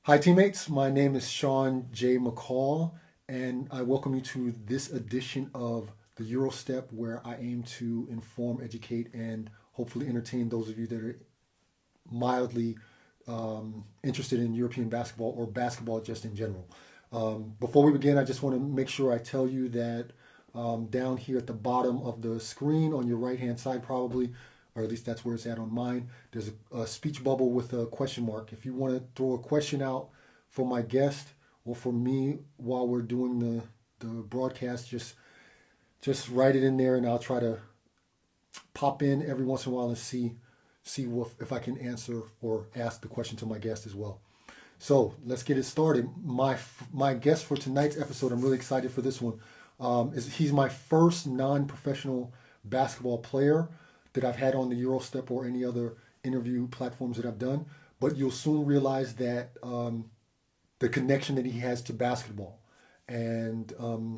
Hi, teammates. My name is Sean J. McCaw, and I welcome you to this edition of the Eurostep, where I aim to inform, educate, and hopefully entertain those of you that are mildly interested in European basketball or basketball just in general. Before we begin, I just want to make sure I tell you that down here at the bottom of the screen on your right hand side, probably, or at least that's where it's at on mine, there's a speech bubble with a question mark. If you want to throw a question out for my guest or for me while we're doing the broadcast, just write it in there and I'll try to pop in every once in a while and see if I can answer or ask the question to my guest as well. So let's get it started. My guest for tonight's episode, I'm really excited for this one. He's my first non-professional basketball player that I've had on the Eurostep or any other interview platforms that I've done. But you'll soon realize that the connection that he has to basketball. And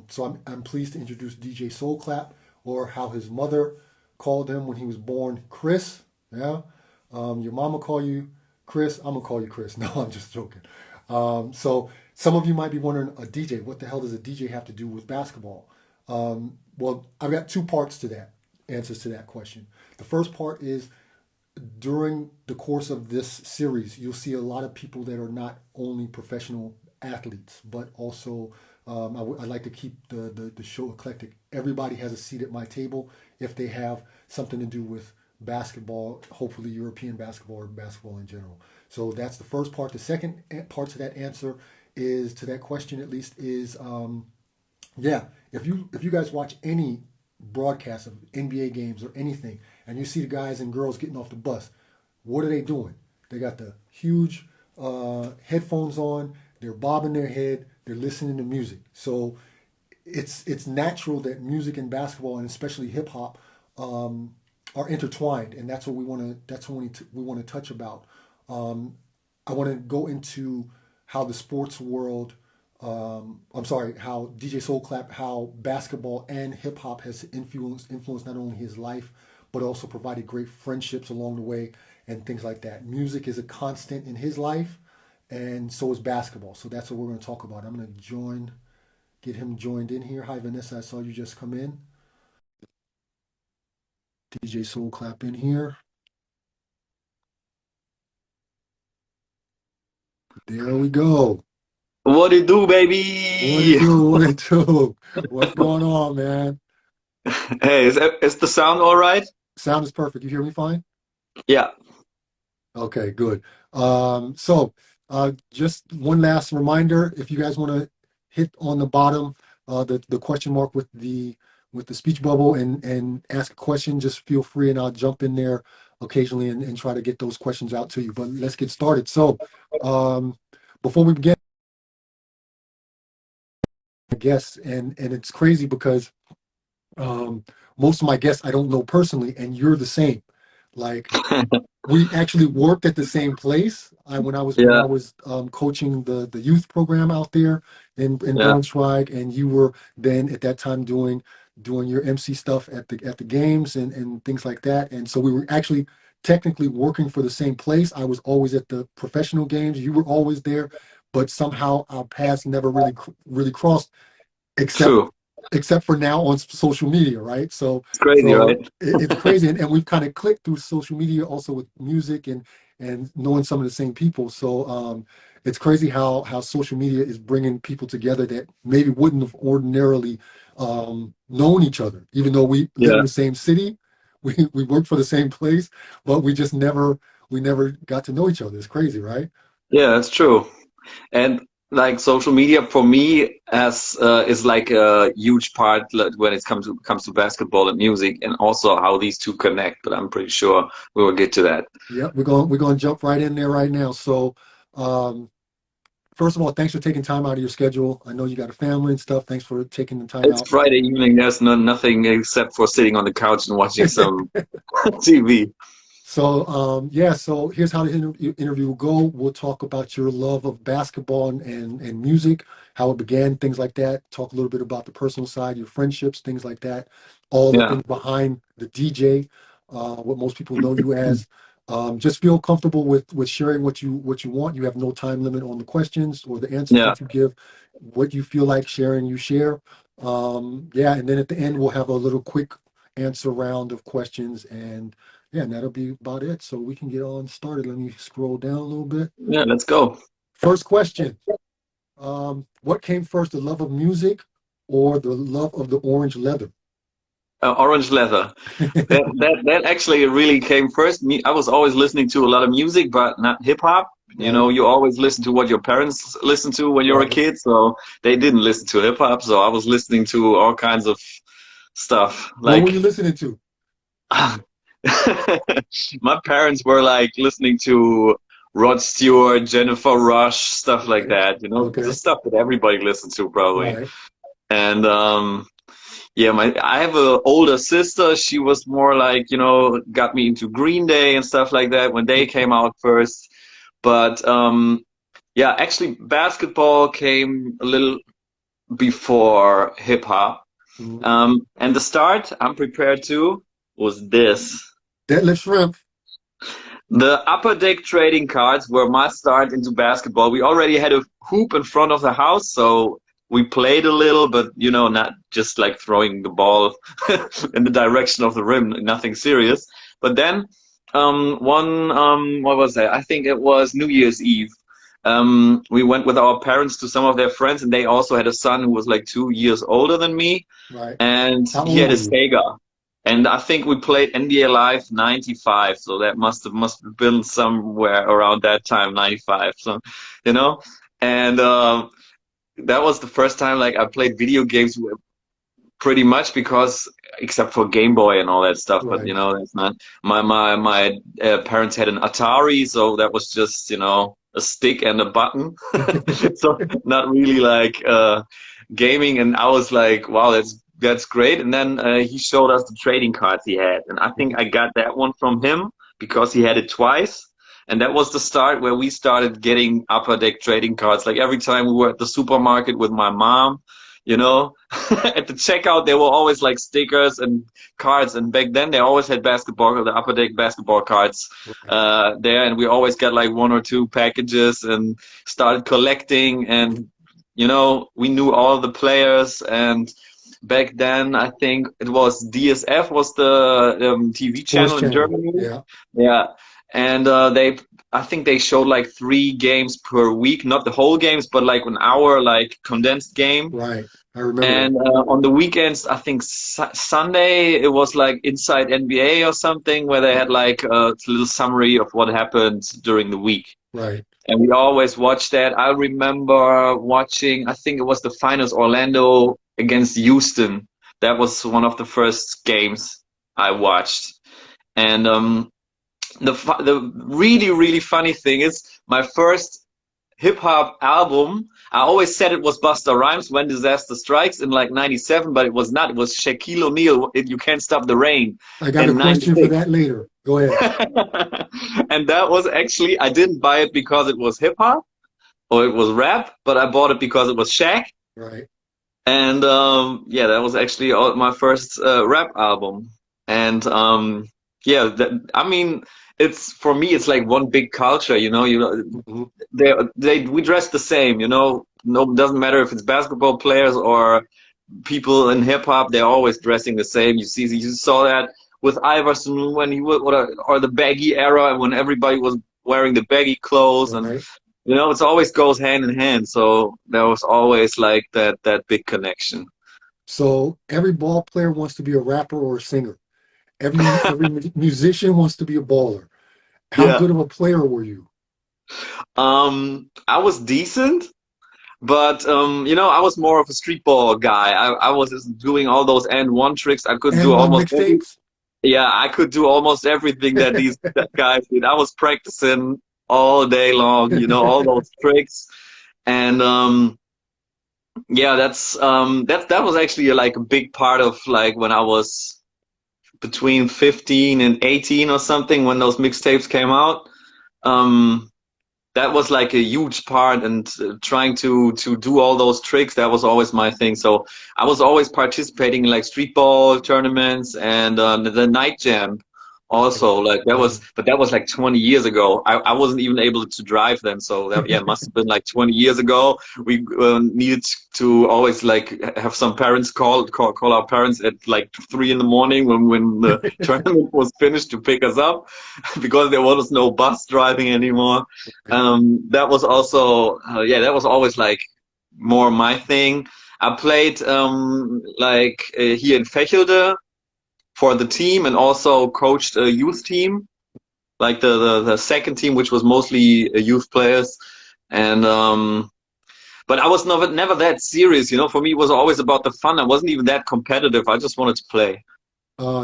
so I'm pleased to introduce DJ Soulclap, or how his mother called him when he was born, Chris. Yeah. Your mama call you Chris. I'm gonna call you Chris. No, I'm just joking. So some of you might be wondering, a DJ, what the hell does a DJ have to do with basketball? Well, I've got two parts to that, answers to that question. The first part is during the course of this series, you'll see a lot of people that are not only professional athletes, but also I like to keep the show eclectic. Everybody has a seat at my table if they have something to do with basketball, hopefully European basketball or basketball in general. So that's the first part. The second part to that answer is, to that question at least, is yeah, if you guys watch any broadcast of NBA games or anything, and you see the guys and girls getting off the bus, what are they doing? They got the huge headphones on. They're bobbing their head. They're listening to music. So it's natural that music and basketball, and especially hip hop, are intertwined, and that's what we want to. That's what we want to touch about. I want to go into how the sports world. I'm sorry, how DJ Soulclap, how basketball and hip hop has influenced not only his life, but also provided great friendships along the way and things like that. Music is a constant in his life, and so is basketball. So that's what we're going to talk about. I'm going to get him joined in here. Hi, Vanessa. I saw you just come in. DJ Soulclap in here. There we go. What it do, What it baby? do? What it do? What's going on, man? Hey, is the sound all right? Sound is perfect. You hear me fine? Yeah, Okay, good. Just one last reminder: if you guys want to hit on the bottom, the question mark with the speech bubble and ask a question, just feel free, and I'll jump in there occasionally and try to get those questions out to you. But let's get started. So, um, before we begin, I guess, and it's crazy because um, most of my guests I don't know personally, and you're the same. Like, we actually worked at the same place. When I yeah, was coaching the youth program out there in yeah. Braunschweig, and you were then at that time doing your MC stuff at the games and things like that. And so we were actually technically working for the same place. I was always at the professional games. You were always there, but somehow our paths never really crossed, except True. except for now on social media, right? So It's crazy, so right? it's crazy, and we've kind of clicked through social media also with music and knowing some of the same people. So it's crazy how social media is bringing people together that maybe wouldn't have ordinarily known each other, even though we live in Yeah, the same city, we work for the same place, but we never got to know each other. It's crazy, right? yeah, that's true. And like social media for me as is like a huge part when it comes to basketball and music, and also how these two connect. But I'm pretty sure we will get to that. Yeah, we're going to jump right in there right now. So. Um, First of all, thanks for taking time out of your schedule. I know you got a family and stuff. Thanks for taking the time It's out. Friday evening. There's nothing except for sitting on the couch and watching some TV. Yeah, so here's how the interview will go. We'll talk about your love of basketball and music, how it began, things like that. Talk a little bit about the personal side, your friendships, things like that. All the Yeah. things behind the DJ, what most people know you as. Just feel comfortable with sharing what you want. You have no time limit on the questions or the answers Yeah. that you give. What you feel like sharing, you share. Yeah, and then at the end we'll have a little quick answer round of questions, and yeah, and that'll be about it. So we can get on started. Let me scroll down a little bit. Yeah, let's go. First question. What came first, the love of music or the love of the orange leather? Orange leather. That actually really came first. I was always listening to a lot of music, but not hip hop. You Right, know, you always listen to what your parents listened to when you were a right. kid, so they didn't listen to hip hop. So I was listening to all kinds of stuff. What were you Like listening to? my parents were like listening to Rod Stewart, Jennifer Rush, stuff like Okay, that. You know, the okay, stuff that everybody listens to probably. right. And yeah, I have an older sister. She was more like, you know, got me into Green Day and stuff like that when they came out first. But yeah, actually basketball came a little before hip hop. Mhm. And the start, I'm prepared to, was this. Deadlift shrimp. The upper deck trading cards were my start into basketball. We already had a hoop in front of the house, so we played a little, but you know, not just like throwing the ball in the direction of the rim, nothing serious. But then what was that? I think it was New Year's Eve. We went with our parents to some of their friends, and they also had a son who was like 2 years older than me, Right. and How he old had a were you? Sega. And I think we played NBA Live '95, so that must have been somewhere around that time, '95. So, you know, and that was the first time like I played video games pretty much because except for Game Boy and all that stuff, but you Right. know, that's not my parents had an Atari, so that was just, you know, a stick and a button. So not really like gaming, and I was like, wow, that's great. And then he showed us the trading cards he had, and I think I got that one from him because he had it twice. And that was the start where we started getting upper deck trading cards. Like every time we were at the supermarket with my mom, you know, at the checkout there were always like stickers and cards. And back then they always had basketball, the upper deck basketball cards Right. there, and we always got like one or two packages and started collecting. And you know, we knew all the players. And back then I think it was DSF was the TV Sports channel in channel. Germany. Yeah. Yeah, and I think they showed like 3 games per week, not the whole games, but like an hour, like condensed game. Right. I remember that. And on the weekends, I think Sunday it was like Inside NBA or something, where they had like a little summary of what happened during the week. Right. And we always watched that. I remember watching, I think it was the finals, Orlando against Houston. That was one of the first games I watched. And the really funny thing is my first hip hop album. I always said it was Busta Rhymes, When Disaster Strikes, in like '97, but it was not. It was Shaquille O'Neal, You Can't Stop the Rain, I got a in question for '96. that later. Go ahead. And that was actually, I didn't buy it because it was hip hop or it was rap, but I bought it because it was Shaq. Right. And yeah, that was actually my first rap album. And yeah, I mean, it's for me, it's like one big culture, you know. You know, Mhm. we dress the same, you know. No, doesn't matter if it's basketball players or people in hip hop. They're always dressing the same. You saw that with Iverson when he was, or the baggy era when everybody was wearing the baggy clothes, and Right. you know, it always goes hand in hand. So there was always like that big connection. So every ball player wants to be a rapper or a singer. Every musician wants to be a baller. How Yeah. good of a player were you? I was decent, but you know, I was more of a street ball guy. I was just doing all those and one tricks. I could do And one almost every. mixtapes? Yeah, I could do almost everything that these guys did. I was practicing all day long, you know, all those tricks. And yeah, that was actually like a big part of like when I was between 15 and 18 or something when those mixtapes came out. Um, that was like a huge part, and trying to do all those tricks, that was always my thing. So I was always participating in like street ball tournaments and the night jam. also. Like that Right. was, but that was like 20 years ago. I wasn't even able to drive then, so that, yeah, must have been like 20 years ago. We needed to always like have some parents call our parents at like 3 in the morning when the tournament was finished to pick us up because there was no bus driving anymore. That was also yeah, that was always like more my thing. I played like here in Fächelde for the team and also coached a youth team, like the second team, which was mostly youth players. And but I was never that serious, you know. For me, it was always about the fun. I wasn't even that competitive. I just wanted to play.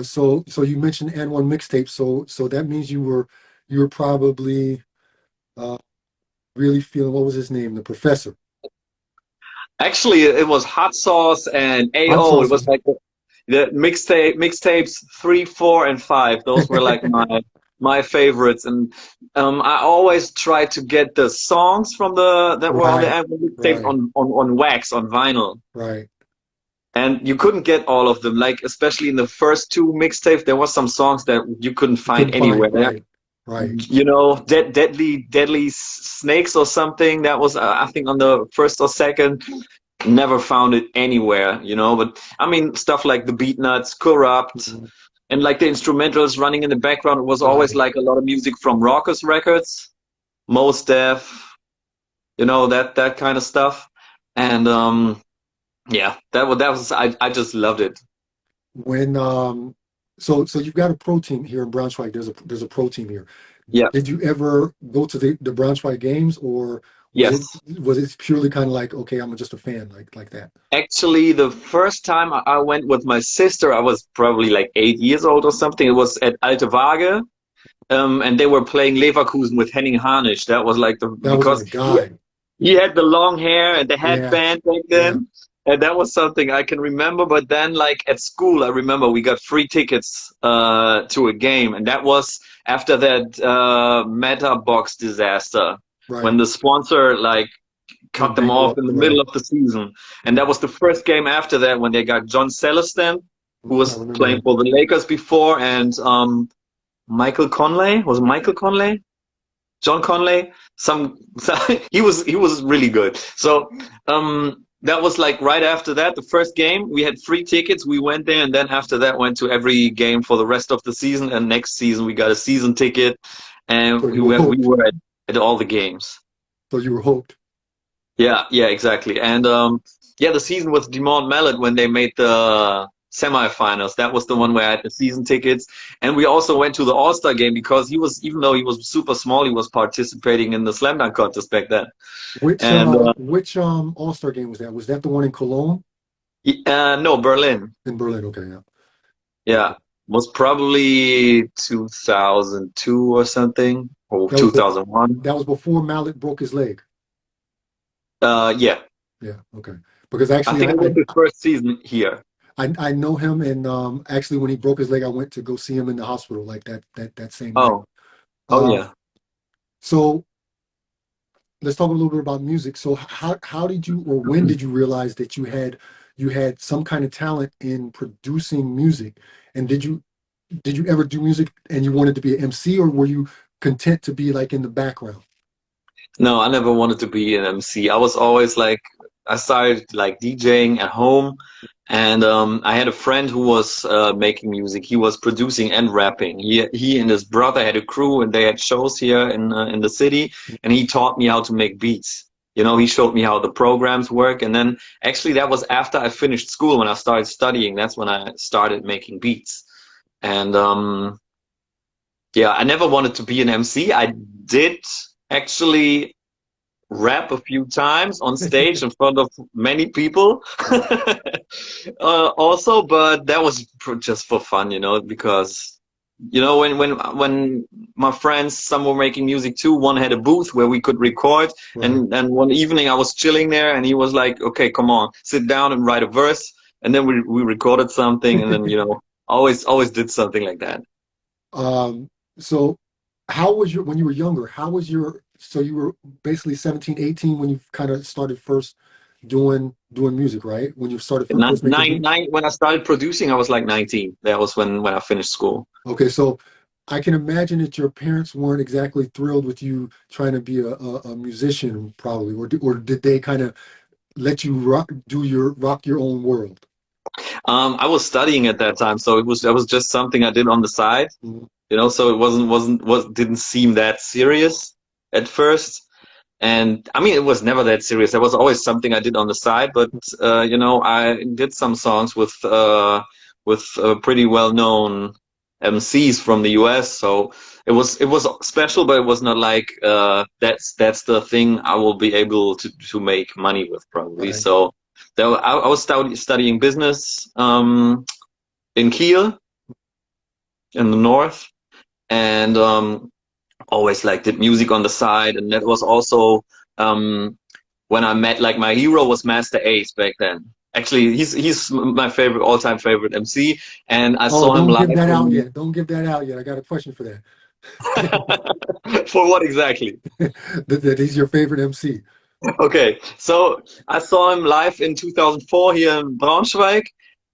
So you mentioned and one mixtape. So that means you were probably uh, really feeling, what was his name? The professor. Actually, it was Hot Sauce and Hot AO. It sauce was was like the mixtapes 3, 4, and 5. Those were like my favorites, and I always tried to get the songs from the that were on the right, album mixtapes right, on wax on vinyl. right. And you couldn't get all of them. Like especially in the first two mixtapes, there was some songs that you couldn't You find couldn't find, anywhere. right, right. You know, deadly snakes or something. That was I think on the first or second. Never found it anywhere. You know, but I mean stuff like the Beat Nuts, Corrupt, Mhm. and like the instrumentals running in the background. It was always Right. like a lot of music from Rockers Records, Mos Def, you know that kind of stuff. And yeah, that was I just loved it. When so you've got a pro team here in Braunschweig. There's a pro team here. Yeah. Did you ever go to the Braunschweig games, or was it Yes. was it purely kind of like, okay, I'm just a fan, like that? Actually, the first time I went with my sister, I was probably like 8 years old or something. It was at Alte Waage, and they were playing Leverkusen with Henning Harnisch. That was like the That was because my guy. he had the long hair and the Yeah, headband back yeah. then, and that was something I can remember. But then, like at school, I remember we got free tickets to a game, and that was after that Meta Box disaster when Right. the sponsor like cut Went them off bankrupt. in the middle Right. of the season. And Right. that was the first game after that when they got John Celestin, who I was remember playing him. for the Lakers before, and Michael Conley. Was it Michael Conley? John Conley? Some he was really good. So that was like right after that, the first game. We had free tickets. We went there, and then after that, went to every game for the rest of the season. And next season, we got a season ticket, and So you were we hooked. were at all the games. So you were hooked. Yeah, yeah, exactly. And yeah, the season with Demond Mallet when they made the semifinals, that was the one where I had the season tickets. And we also went to the All-Star game because he was, even though he was super small, he was participating in the slam dunk contest back then. And Which All-Star game was that? Was that the one in Cologne? no, Berlin. In Berlin. Okay, yeah. Okay. Yeah, was probably 2002 or something, or That was bef 2001. that was before Mallet broke his leg. Yeah, Yeah, okay. Because I actually think it was his first season here. I know him, and actually when he broke his leg, I went to go see him in the hospital like that same night. Oh, oh Uh, yeah. so let's talk a little bit about music. So how did you, or when did you realize that you had some kind of talent in producing music? And did you ever do music and you wanted to be an MC, or were you content to be like in the background? No, I never wanted to be an MC. I was always like, I started like DJing at home, and I had a friend who was making music. He was producing and rapping. He and his brother had a crew, and they had shows here in the city. And he taught me how to make beats. You know, he showed me how the programs work. And then actually, that was after I finished school. When I started studying, that's when I started making beats. And yeah, I never wanted to be an MC. I did actually rap a few times on stage in front of many people also, but that was just for fun, you know, because you know when my friends, some were making music too. One had a booth where we could record, Right. and one evening I was chilling there, and he was like, okay, come on, sit down and write a verse. And then we recorded something, and then you know, always did something like that. So how was your, when you were younger, how was your, so you were basically 17, 18 when you kind of started first doing music, right? When you started Nine, first making nine, beats? nine, when I started producing, I was like 19. That was when I finished school. Okay, so I can imagine that your parents weren't exactly thrilled with you trying to be a musician, probably, or did they kind of let you rock your own world? I was studying at that time, so that was just something I did on the side, Mhm. you know. So it didn't seem that serious at first. And I mean, it was never that serious. There was always something I did on the side, but you know, I did some songs with pretty well-known MCs from the US. So it was special, but it was not like that's the thing I will be able to make money with probably. Right. So I was studying business in Kiel in the north, and always like did music on the side, and that was also um, when I met like my hero was Master Ace back then. Actually, he's my favorite all-time favorite MC, and I Oh, saw him don't give live that out in yet. Don't give that out yet. I got a question for that. for what exactly? That he's your favorite MC. Okay, so I saw him live in 2004 here in Braunschweig,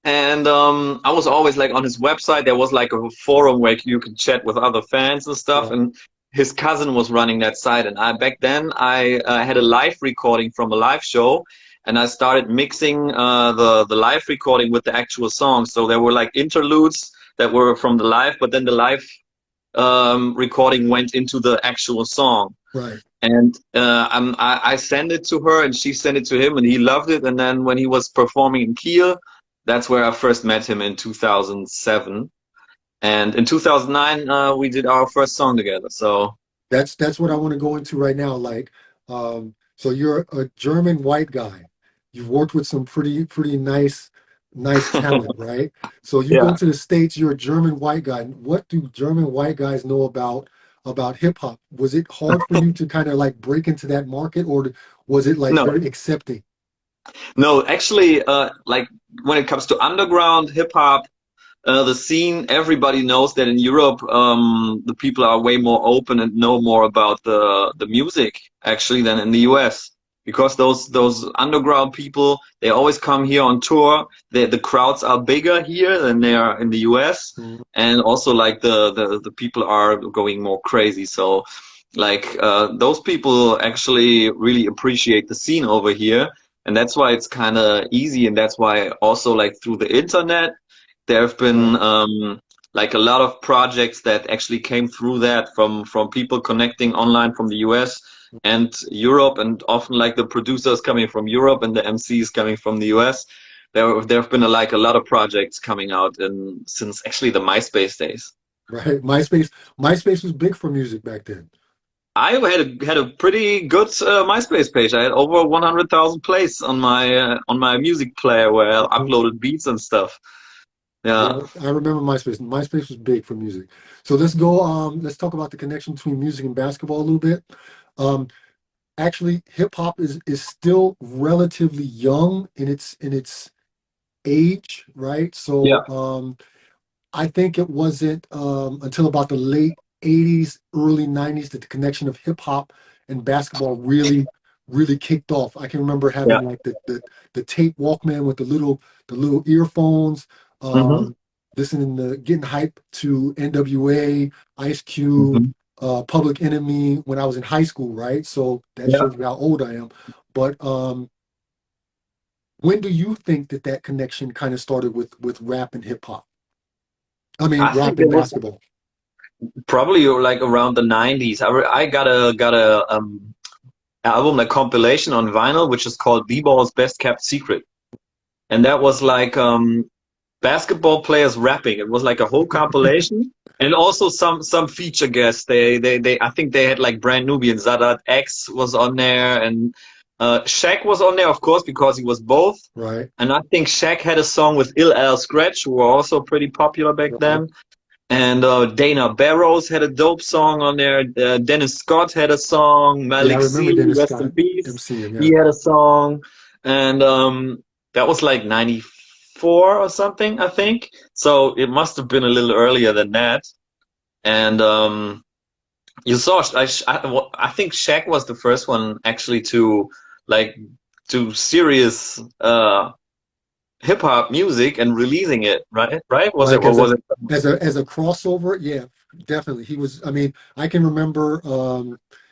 and I was always like on his website. There was like a forum where you could chat with other fans and stuff, Right. and his cousin was running that site. And I back then I had a live recording from a live show, and I started mixing the live recording with the actual song. So there were like interludes that were from the live, but then the live recording went into the actual song. Right. And I sent it to her, and she sent it to him, and he loved it. And then when he was performing in Kiel, that's where I first met him in 2007. And in 2009, we did our first song together. So That's what I want to go into right now. Like, so you're a German white guy. You've worked with some pretty nice talent, right? So you go yeah, to the States, you're a German white guy. What do German white guys know about hip hop? Was it hard for you to kind of like break into that market, or was it like no, very accepting? no, actually, like when it comes to underground hip hop, the scene, everybody knows that in Europe, the people are way more open and know more about the music actually than in the US. Because those underground people, they always come here on tour. The crowds are bigger here than they are in the US, Mhm. and also like the people are going more crazy. So like those people actually really appreciate the scene over here, and that's why it's kind of easy, and that's why also like through the internet there have been Right. like a lot of projects that actually came through that from people connecting online from the US and Europe, and often like the producers coming from Europe and the MCs coming from the US. There have been like a lot of projects coming out in since actually the MySpace days. Right. MySpace was big for music back then. I had a pretty good MySpace page. I had over 100,000 plays on my music player where I Mhm. uploaded beats and stuff. Yeah. Yeah, I remember MySpace. MySpace was big for music. So let's talk about the connection between music and basketball a little bit. Um, Actually, hip hop is still relatively young in its age, right? Yeah. So I think it wasn't until about the late 80s, early 90s that the connection of hip hop and basketball really kicked off. I can remember Yeah. having like the tape Walkman with the little earphones, hmm um, listening to getting hype to NWA, Ice Cube, hmm Public Enemy when I was in high school, right? So that Yeah. shows you how old I am. But when do you think that that connection kind of started with rap and hip hop? I mean, I rap think and it was basketball. probably like around the 90s. I got a album, like compilation on vinyl, which is called B-Ball's Best Kept Secret. And that was like basketball players rapping. It was like a whole compilation. And also some feature guests. They I think they had like Brand Nubian, Zadat X was on there, and Shaq was on there, of course, because he was both. Right, And I think Shaq had a song with Ill Al Scratch, who were also pretty popular back right. then. And Dana Barrows had a dope song on there. Dennis Scott had a song. Yeah, I Malik remember Z, Dennis rest in Scott peace, emceeing. he Yeah, had a song. And that was like 94 or something, I think. So it must have been a little earlier than that. And you saw, I think Shaq was the first one actually to like, to serious hip hop music and releasing it, right? Right? Was it Like or was it? as a crossover, yeah, definitely. He was, I mean, I can remember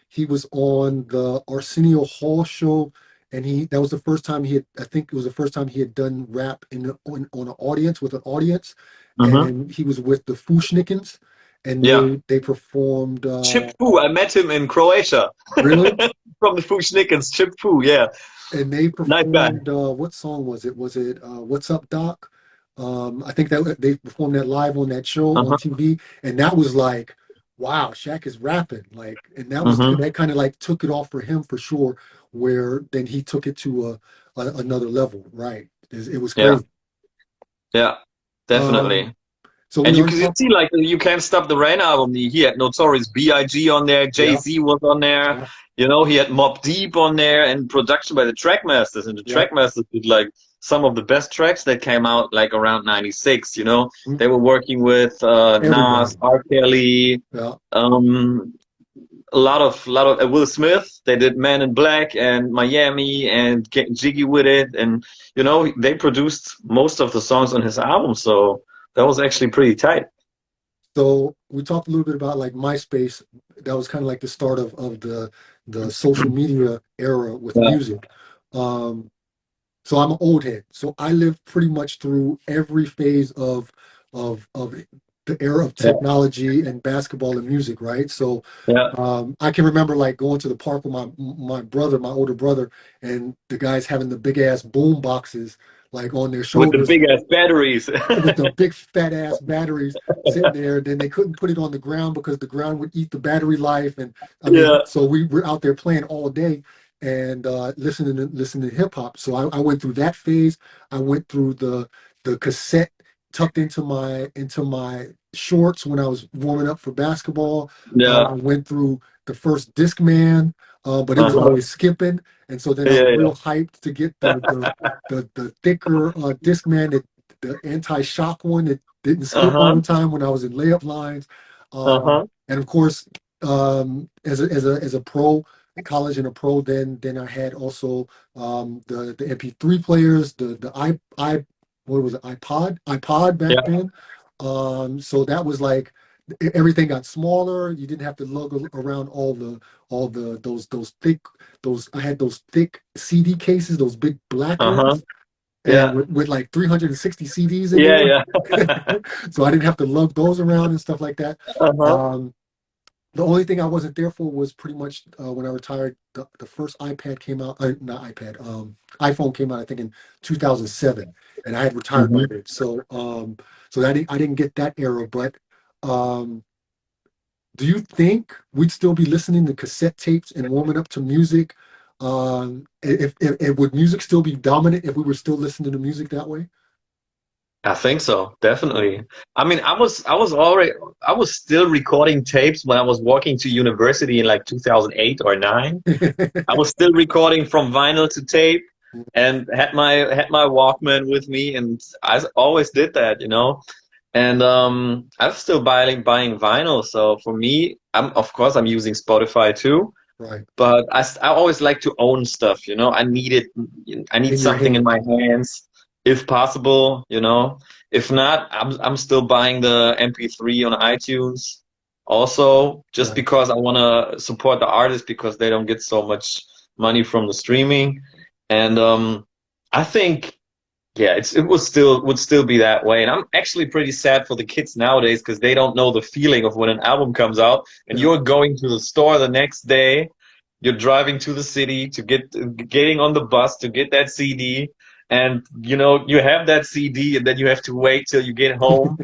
he was on the Arsenio Hall show, and he that was the first time he had, I think it was the first time he had done rap on an audience with an audience, Hmm. and he was with the Fushnikins, and Yeah. they performed Chip Fu. I met him in Croatia really, from the Fushnikins. Chip Fu. Yeah. and they Nice guy. performed what song was it? Was it What's Up, Doc? I think that they performed that live on that show on Uh-huh. TV, and that was like, wow, Shaq is rapping, like, and Hmm. that kind of like took it off for him for sure. Where then he took it to another level, right? It was Yeah. crazy. Yeah. Um, Definitely. so And we you are can talking, see like You Can't Stop the Rain album. He had Notorious B.I.G. on there. yeah, Jay-Z was on there. yeah, You know, he had Mobb Deep on there and production by the Trackmasters. And the yeah, Trackmasters did like some of the best tracks that came out like around 96. You know, mm, they were working with Nas, everybody, R. Kelly, yeah. um, a lot of Will Smith. They did Man in Black and Miami and Getting Jiggy with It. And, you know, they produced most of the songs on his album. So that was actually pretty tight. So we talked a little bit about like MySpace. That was kind of like the start of the social media era with Yeah. music. Um, so I'm an old head. So I lived pretty much through every phase of the era of Yeah. technology and basketball and music, right? So Yeah. I can remember like going to the park with my brother, my older brother, and the guys having the big ass boom boxes like on their With the shoulders big ass batteries. with the big fat ass batteries sitting there. Then they couldn't put it on the ground because the ground would eat the battery life. And I mean, Yeah. so we were out there playing all day and listening to hip hop. So I went through that phase. I went through the cassette tucked into my shorts when I was warming up for basketball. Yeah. I went through the first Discman, but it was Uh-huh. always skipping. And so then I was Yeah. real hyped to get the thicker Discman that the anti-shock one that didn't skip all Uh-huh. the time when I was in layup lines. Uh-huh. And of course, as a pro in college and a pro, then I had also the MP3 players, the I what was it, iPod back Yeah. then. So that was like everything got smaller. You didn't have to lug around all the those thick those I had those thick CD cases, those big black Uh-huh. ones and Yeah. with like 360 CDs in Yeah. there. Yeah. So I didn't have to lug those around and stuff like that. Uh-huh. Um, the only thing I wasn't there for was pretty much when I retired, the first iPad came out, not iPad, iPhone came out, I think in 2007, and I had retired by Hmm. then. So I didn't get that era, but um, do you think we'd still be listening to cassette tapes and warming up to music? If would music still be dominant if we were still listening to music that way? I think so, Yeah. definitely. I mean, I was still recording tapes when I was walking to university in like 2008 or 9. I was still recording from vinyl to tape and had my Walkman with me, and always did that, you know. And I'm still buying vinyl, so for me, of course I'm using Spotify too, Right. but I always like to own stuff, you know. I need In your something in hand. my hands if possible, you know. If not, I'm still buying the MP3 on iTunes also, just Right. because I want to support the artists because they don't get so much money from the streaming. And I think, yeah, it would still be that way. And I'm actually pretty sad for the kids nowadays because they don't know the feeling of when an album comes out and Yeah. you're going to the store the next day, you're driving to the city to getting on the bus to get that CD. And you know, you have that CD and then you have to wait till you get home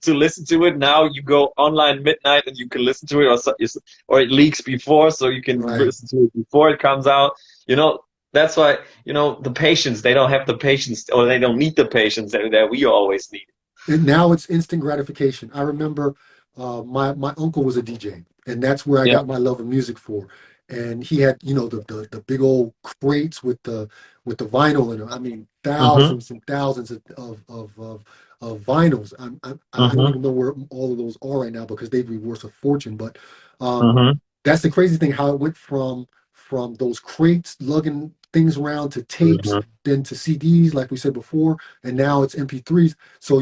to listen to it. Now you go online midnight and you can listen to it, or it leaks before, so you can Right. listen to it before it comes out. You know, that's why, you know, the patience, they don't have the patience, or they don't need the patience that we always need. And now it's instant gratification. I remember my uncle was a DJ, and that's where I Yeah. got my love of music for. And he had, the big old crates with the vinyl in them. I mean, Mm-hmm. thousands and thousands of vinyls. I don't Mm-hmm. even know where all of those are right now because they'd be worth a fortune. But um, Mm-hmm. that's the crazy thing, how it went from those crates lugging things around to tapes, Hmm. then to CDs, like we said before, and now it's MP3s. So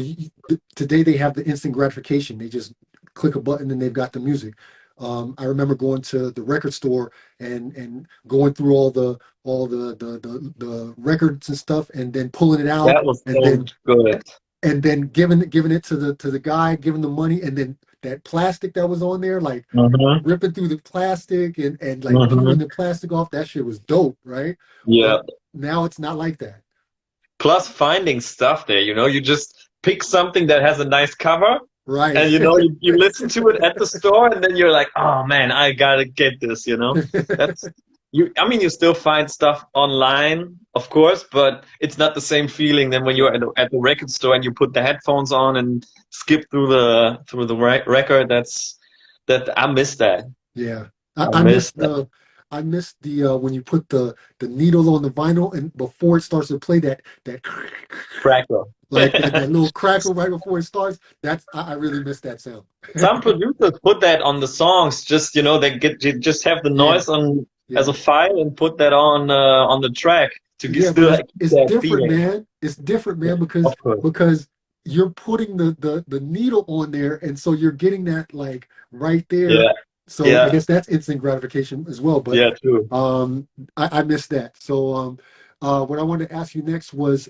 today they have the instant gratification. They just click a button and they've got the music. I remember going to the record store and going through all the records and stuff, and then pulling it out, That was and so then good. giving it to the guy, giving the money, and then that plastic that was on there, like Hmm. ripping through the plastic and like peeling Hmm. the plastic off. That shit was dope, right? Yeah. But now it's not like that. Plus finding stuff there, you just pick something that has a nice cover, Right. and you listen to it at the store, and then you're like, oh man, I gotta get this. That's I mean, you still find stuff online, of course, but it's not the same feeling than when you're at the record store and you put the headphones on and skip through the record. That I miss that. Yeah. I I miss miss that. the when you put the needle on the vinyl and before it starts to play that Cracker. like that little crackle right before it starts. I really miss that sound. Some producers put that on the songs, just they just have the Yeah, noise on as yeah. a file and put that on the track to Yeah, but still it's keep it's that different, feeling. man. It's different, Yeah, man, of course. because you're putting the needle on there, and so you're getting that like right there. Yeah, So I yeah, guess that's instant gratification as well. But yeah, true. um, I missed that. So what I wanted to ask you next was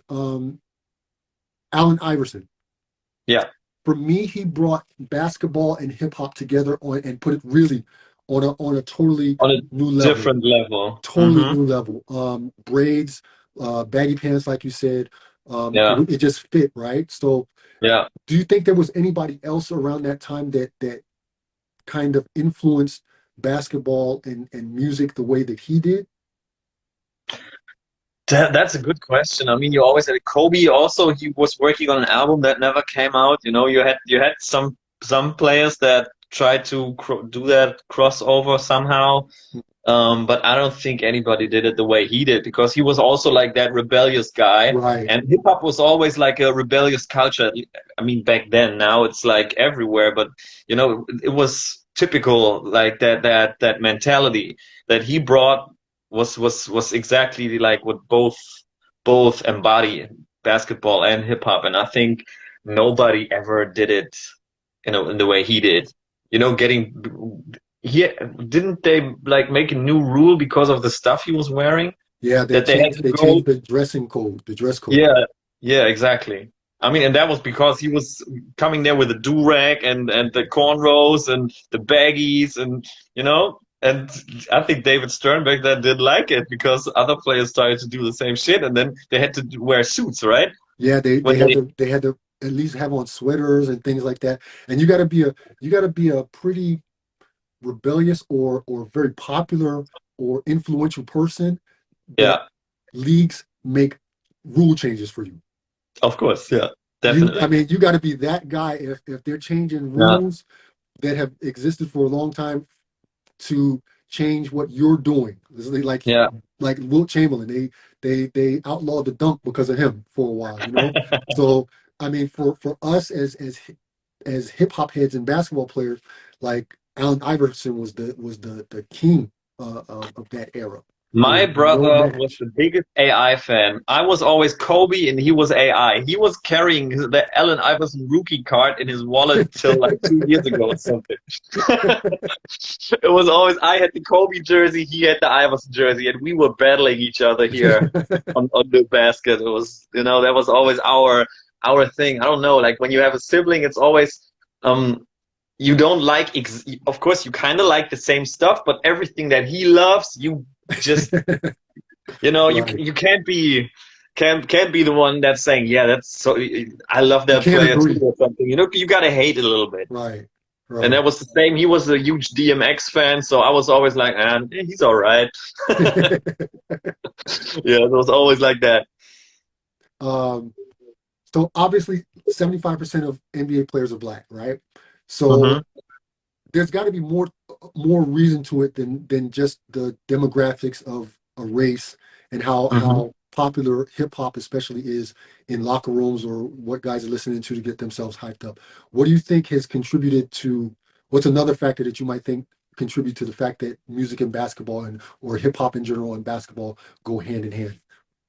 Allen Iverson. Yeah, For me, he brought basketball and hip hop together and put it really on a totally on a new level. different level. Totally Hmm. new level. Braids, baggy pants, like you said. Yeah, It just fit, right? So, yeah. do you think there was anybody else around that time that kind of influenced basketball and music the way that he did? That's a good question. I mean, you always had Kobe. Also, he was working on an album that never came out. You had some players that tried to do that crossover somehow. But I don't think anybody did it the way he did, because he was also like that rebellious guy. Right. And hip hop was always like a rebellious culture. I mean, back then. Now it's like everywhere, but it was typical, like that mentality that he brought was exactly like what both embody, basketball and hip hop. And I think nobody ever did it, in the way he did. Getting he didn't they like make a new rule because of the stuff he was wearing, Yeah, they that they had changed to they go. changed the dressing code, the dress code. Yeah, yeah, exactly. I mean, and that was because he was coming there with a do-rag and the cornrows and the baggies, and I think David Stern back then didn't like it, because other players started to do the same shit, and then they had to wear suits, right? Yeah, When they they had to at least have on sweaters and things like that. And you got to be a pretty rebellious or very popular or influential person that Yeah, leagues make rule changes for you. of course, yeah, I definitely. mean, you got to be that guy if they're changing Yeah, rules that have existed for a long time to change what you're doing. This is yeah. like Wilt Chamberlain. They outlawed the dunk because of him for a while. So I mean, for us as hip hop heads and basketball players, like Allen Iverson was the king of that era. There was My no brother was match. the biggest AI fan. I was always Kobe and he was AI. He was carrying the Allen Iverson rookie card in his wallet till like 2 years ago or something. It was always, I had the Kobe jersey, he had the Iverson jersey, and we were battling each other here on the basket. It was, that was always our thing. I don't know, like when you have a sibling, it's always you don't like of course you kind of like the same stuff, but everything that he loves, you just Right. you can't be the one that's saying, yeah, that's so, I love You that can't player too, agree. or something. You gotta hate it a little bit. Right. And Right. that was the same. He was a huge DMX fan, so I was always like, he's all right. Yeah, it was always like that. um, so obviously 75% of NBA players are black, right? So Hmm. there's got to be more reason to it than just the demographics of a race and Hmm. how popular hip hop especially is in locker rooms or what guys are listening to get themselves hyped up. What do you think has contributed to what's another factor that you might think contribute to the fact that music and basketball and or hip hop in general and basketball go hand in hand?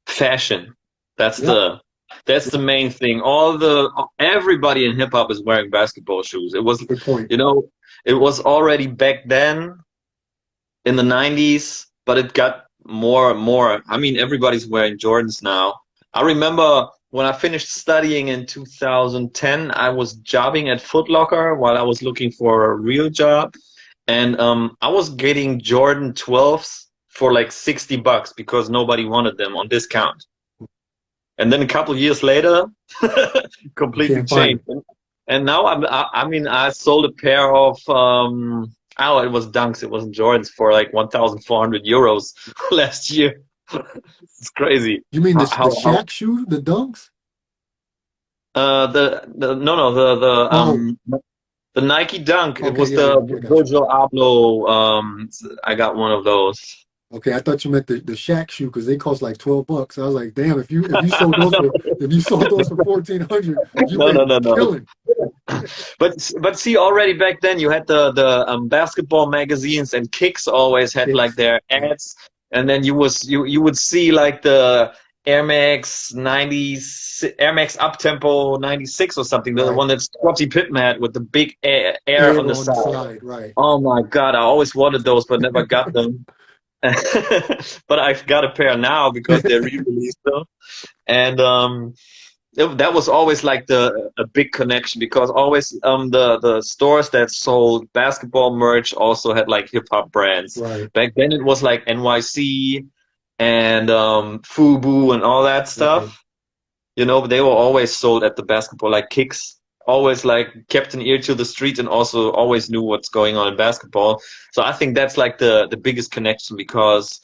Fashion. That's Yeah, the main thing. Everybody in hip hop is wearing basketball shoes. It was, good point. you know, it was already back then in the 90s, but it got more and more. I mean, everybody's wearing Jordans now. I remember when I finished studying in 2010, I was jobbing at Foot Locker while I was looking for a real job. And I was getting Jordan 12s for like $60 because nobody wanted them on discount. And then a couple of years later, You completely can't find changed. And now I mean, I sold a pair of oh, it was Dunks. It wasn't Jordans for like 1,400 euros last year. It's crazy. You mean the How Shaq shoe, the Dunks? the no no the Oh, the Nike Dunk. It okay, was yeah, yeah, the okay, I got you. Virgil Abloh. I got one of those. Okay, I thought you meant the Shaq shoe because they cost like $12. I was like, damn, if you sold those for if you sold those for 1,400, you No, made no, a no, no. killing. But see, already back then you had the basketball magazines, and Kicks always had like Kicks. their Yeah, ads, and then you would see like the Air Max 90s, Air Max Uptempo 96 or something, the right. one that Scottie Pippen had with the big air on Air the on the side. side, right. Oh my God, I always wanted those, but never got them. But I've got a pair now because they re-released them, and that was always like a big connection because always the stores that sold basketball merch also had like hip hop brands. Right, Back then it was like NYC and FUBU and all that right. stuff. You know, they were always sold at the basketball, like Kicks. Always like kept an ear to the street and also always knew what's going on in basketball. So I think that's like the biggest connection because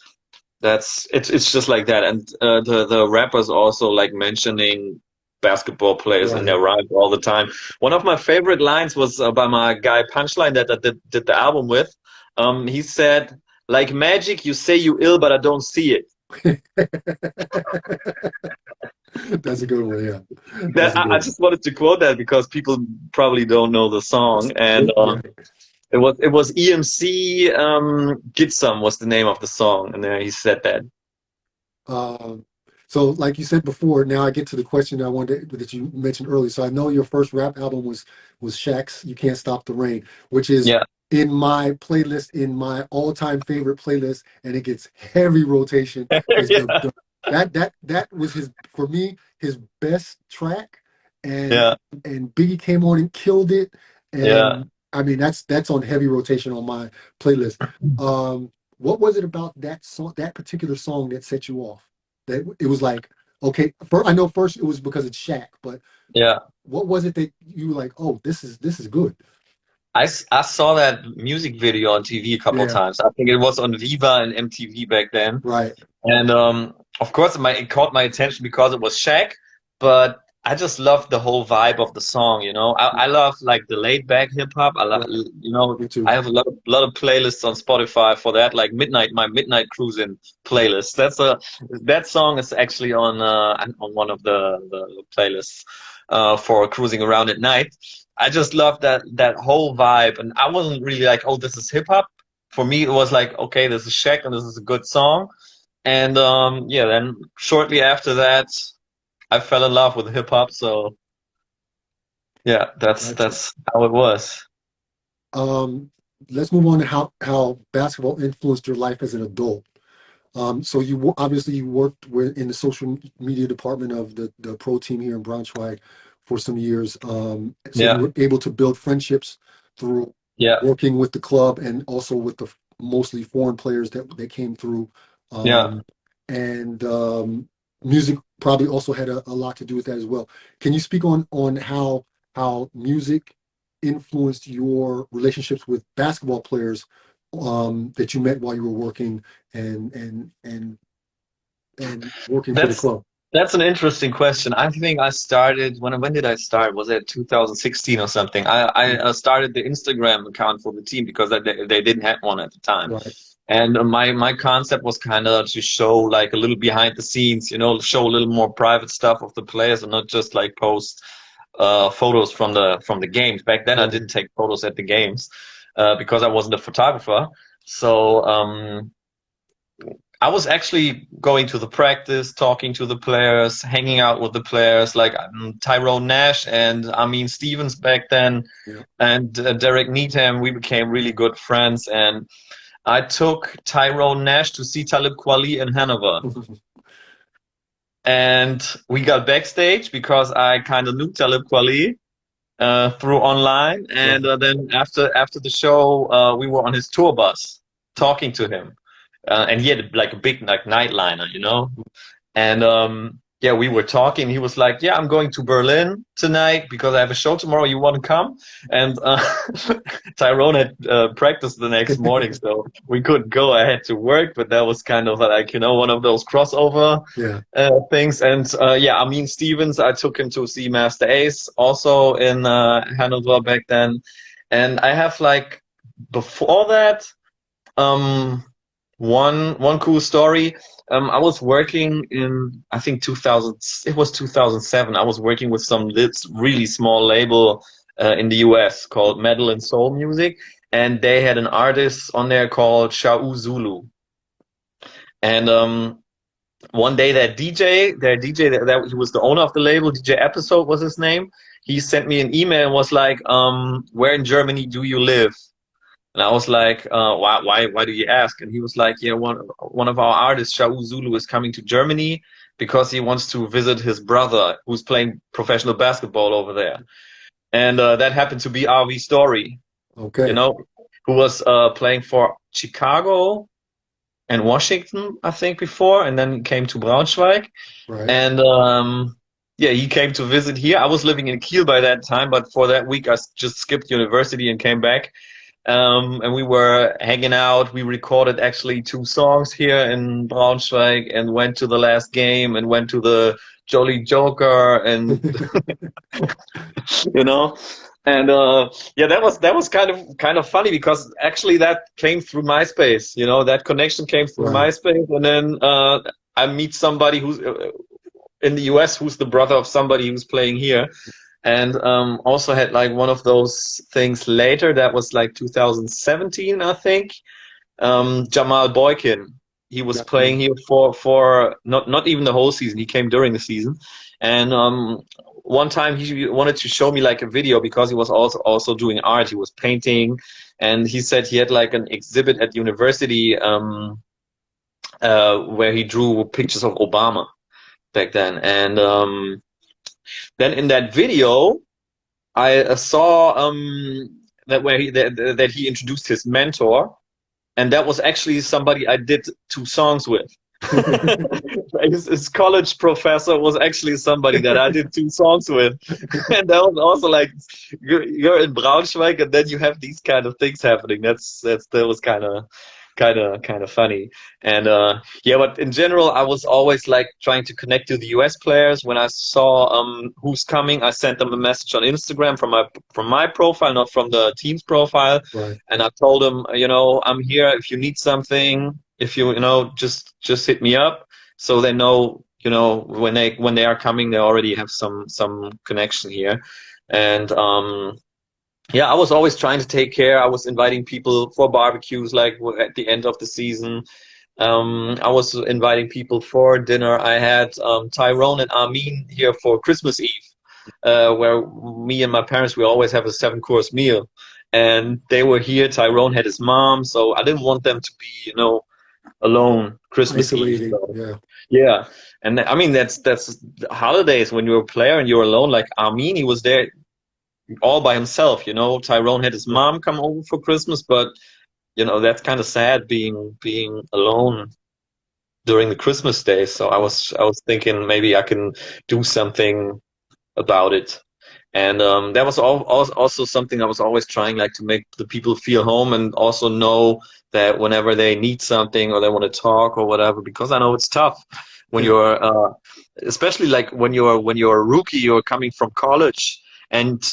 it's just like that. And the rappers also like mentioning basketball players in Right. their rhymes all the time. One of my favorite lines was by my guy Punchline that I did the album with. He said, "Like magic, you say you ill, but I don't see it." That's a good one, yeah. That's That a I good one. just wanted to quote that because people probably don't know the song, and Right. it was EMC Gitsum was the name of the song, and there he said that. Um, so like you said before, now I get to the question I wanted that you mentioned earlier. So I know your first rap album was Shaq's "You Can't Stop the Rain," which is Yeah. in my playlist, in my all-time favorite playlist, and it gets heavy rotation because Yeah. that was his for me his best track, and Yeah. and Biggie came on and killed it, Yeah. and I mean that's on heavy rotation on my playlist. What was it about that song, that particular song that set you off? That it was like, okay, I know first it was because it's Shaq, but Yeah. what was it that you were like, oh, this is good? I saw that music video on TV a couple Yeah, times. I think it was on Viva and MTV back then. right, And of course, it caught my attention because it was Shaq, but I just loved the whole vibe of the song, you know. I love like the laid back hip hop. right. You know, Me too. I have a lot of playlists on Spotify for that, like my midnight cruising playlist. That song is actually on one of the playlists for cruising around at night. I just love that whole vibe, and I wasn't really like, oh, this is hip hop. For me, it was like, okay, this is Shaq, and this is a good song. And yeah, then shortly after that, I fell in love with hip hop. So yeah, Gotcha. that's how it was. Um, let's move on to how basketball influenced your life as an adult. So obviously you worked in the social media department of the pro team here in Braunschweig for some years. So you Yeah, were able to build friendships through yeah, working with the club and also with the mostly foreign players that came through. yeah. Um, and music probably also had a lot to do with that as well. Can you speak on how music influenced your relationships with basketball players that you met while you were working and and and and working for the That's club? that's an interesting question. I think I started when did I start? Was it 2016 or something? I started the Instagram account for the team because they didn't have one at the time. Right, And my concept was kind of to show like a little behind the scenes, you know, show a little more private stuff of the players and not just like post photos from the games. Back then I right, didn't take photos at the games. because I wasn't a photographer. So I was actually going to the practice, talking to the players, hanging out with the players, like Tyrone Nash and Amin Stevens back then, Yeah. and Derek Needham. We became really good friends, and I took Tyrone Nash to see Talib Kweli in Hanover. And we got backstage because I kind of knew Talib Kweli through online. And then after the show, we were on his tour bus talking to him. And he had like a big like nightliner, you know? And yeah, we were talking. He was like, "Yeah, I'm going to Berlin tonight because I have a show tomorrow. You want to come?" And Tyrone had practice the next morning, so we couldn't go. I had to work, but that was kind of like, you know, one of those crossover things. And yeah, Amin Stevens, I took him to see Master Ace also in Hanover back then. And I have like before that, one cool story. I was working in, I think 2000, it was 2007. I was working with some really small label in the US called Metal and Soul Music, and they had an artist on there called Sha'u Zulu. And one day their DJ, that he was the owner of the label, DJ Episode was his name. He sent me an email and was like, "Where in Germany do you live?" And I was like, why do you ask? And he was like, yeah, one of our artists, Sha'u Zulu, is coming to Germany because he wants to visit his brother who's playing professional basketball over there. And that happened to be RV Story, you know, who was playing for Chicago and Washington, I think, before, and then came to Braunschweig. And yeah, he came to visit here. I was living in Kiel by that time, but for that week, I just skipped university and came back. And we were hanging out. We recorded actually 2 songs here in Braunschweig and went to the last game and went to the Jolly Joker and you know. And yeah, that was kind of funny because actually that came through MySpace. You know, that connection came through MySpace, and then I meet somebody who's in the US who's the brother of somebody who's playing here. And also had like one of those things later that was like 2017, I think. Jamal Boykin, he was playing here for not even the whole season. He came during the season, and one time he wanted to show me like a video because he was also doing art. He was painting, and he said he had like an exhibit at university where he drew pictures of Obama back then, and then in that video, I saw that that he introduced his mentor, and that was actually somebody I did 2 songs with. His college professor was actually somebody that I did 2 songs with, and that was also like you're in Braunschweig, and then you have these kind of things happening. That was kind of funny. And yeah, but in general, I was always like trying to connect to the US players. When I saw who's coming, I sent them a message on Instagram from my profile, not from the team's profile. And I told them, you know, I'm here if you need something. If you know, just hit me up, so they know, you know, when they are coming, they already have some connection here. And yeah, I was always trying to take care. I was inviting people for barbecues, like at the end of the season. I was inviting people for dinner. I had Tyrone and Armin here for Christmas Eve, where me and my parents, we always have a 7-course meal. And they were here. Tyrone had his mom, so I didn't want them to be, you know, alone Christmas Eve. So. Yeah. And I mean, that's holidays when you're a player and you're alone. Like Armin, he was there all by himself, you know. Tyrone had his mom come over for Christmas, but you know, that's kind of sad being alone during the Christmas day. So I was thinking maybe I can do something about it. And that was also something I was always trying, like, to make the people feel home and also know that whenever they need something or they want to talk or whatever, because I know it's tough when you're especially like when you're a rookie, you're coming from college, and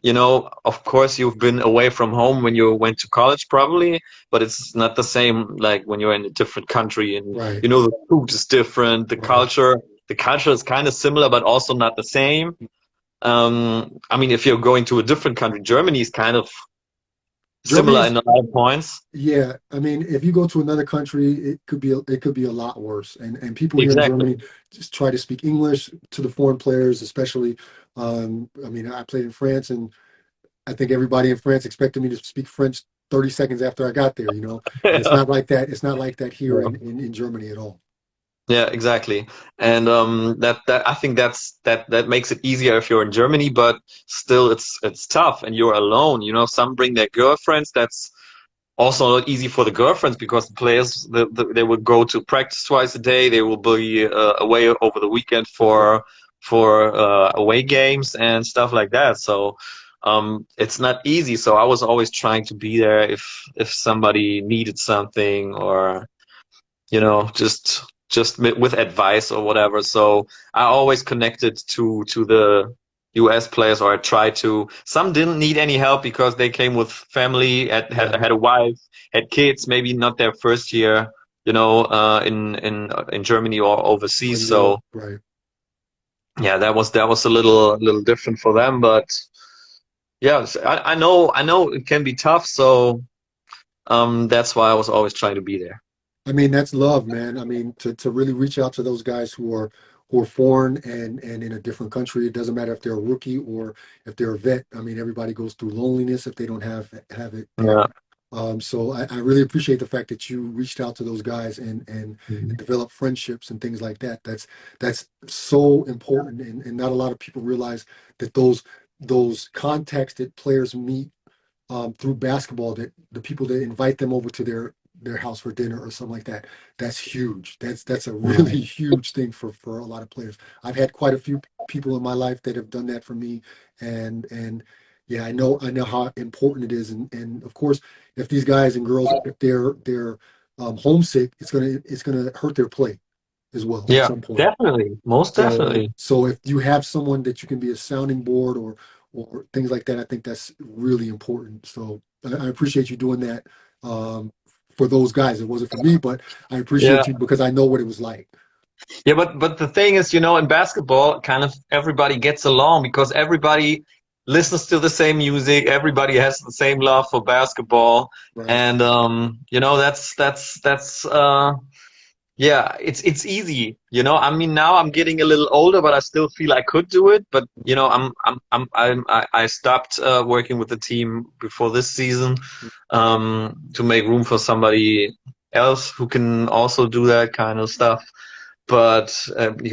you know, of course, you've been away from home when you went to college, probably, but it's not the same like when you're in a different country, and you know, the food is different, the culture is kind of similar, but also not the same. I mean, if you're going to a different country, Germany is kind of Germany similar is in a lot of points. Yeah, I mean, if you go to another country, it could be a lot worse. And people here in Exactly. Germany just try to speak English to the foreign players, especially. I mean, I played in France, and I think everybody in France expected me to speak French 30 seconds after I got there, and it's Yeah. not like that. It's not like that here Yeah. in Germany at all. Yeah, exactly. And that I think that makes it easier if you're in Germany, but still it's tough and you're alone. You know, some bring their girlfriends. That's also not easy for the girlfriends because the players they will go to practice twice a day. They will be away over the weekend Right. for away games and stuff like that. So it's not easy. So I was always trying to be there if somebody needed something or just with advice or whatever. So I always connected to the US players, or I tried to. Some didn't need any help because they came with family, Right. had a wife, had kids, maybe not their first year, in Germany or Or overseas. in So Europe. Right. yeah, that was a little different for them, but yeah, I know it can be tough. So that's why I was always trying to be there. I mean, that's love, man. I mean, to really reach out to those guys who are foreign and in a different country. It doesn't matter if they're a rookie or if they're a vet. I mean, everybody goes through loneliness if they don't have it there. Yeah. So I really appreciate the fact that you reached out to those guys and Mhm. developed friendships and things like that. That's so important, and not a lot of people realize that those contacts that players meet through basketball, that the people that invite them over to their house for dinner or something like that, that's huge. That's a really huge thing for a lot of players. I've had quite a few people in my life that have done that for me, and yeah, I know how important it is. And of course, if these guys and girls, if they're homesick, it's gonna hurt their play as well at Yeah, some point. definitely. Most So, definitely. so if you have someone that you can be a sounding board or things like that, I think that's really important. So I appreciate you doing that um, for those guys. It wasn't for me, but I Yeah. appreciate you because I know what it was like. Yeah, but the thing is, in basketball, kind of everybody gets along because everybody listens to the same music, everybody has the same love for basketball, Right. and that's yeah, it's easy. I mean, now I'm getting a little older, but I still feel I could do it. But I stopped working with the team before this season to make room for somebody else who can also do that kind of stuff. But